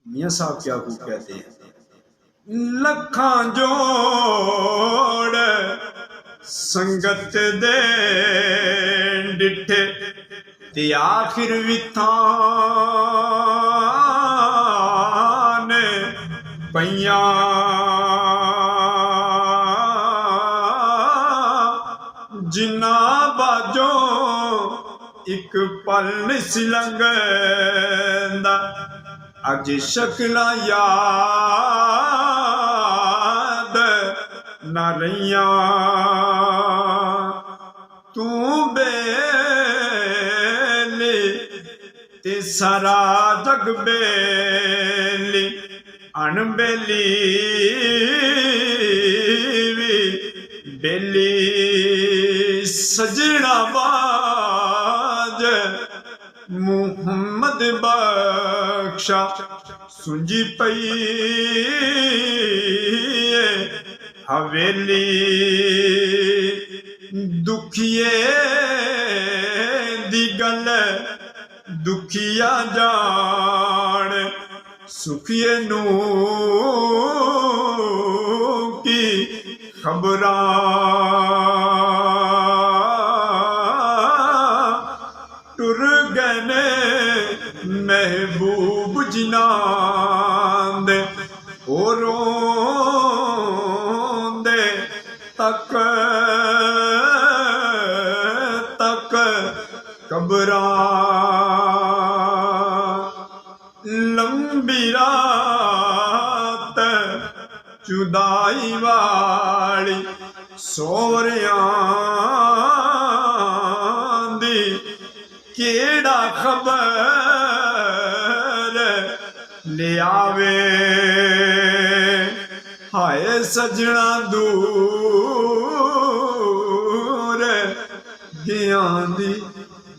मियाँ साहब क्या खूब कहते हैं, लखां जोड़ संगत दे डिठे ते आखिर विथान पइयां जिन्ना बाजो एक पल नहीं लंघदा अज शक्लां याद न रहियां तू बेली ते सारा जग बेली अणबेली भी बेली सजना बाज मुहम्मद बख्शा सुंजी पई हवेली दुखिए दी गल दुखिया जान सुखिए नू की खबरां टुर गए महबूब जिनां दे रोंदे तक तक कबरां लंबी रात जुदाई वाली सोवरियां दी केड़ा खबर ले आवे हाय सजना दूर गयां दी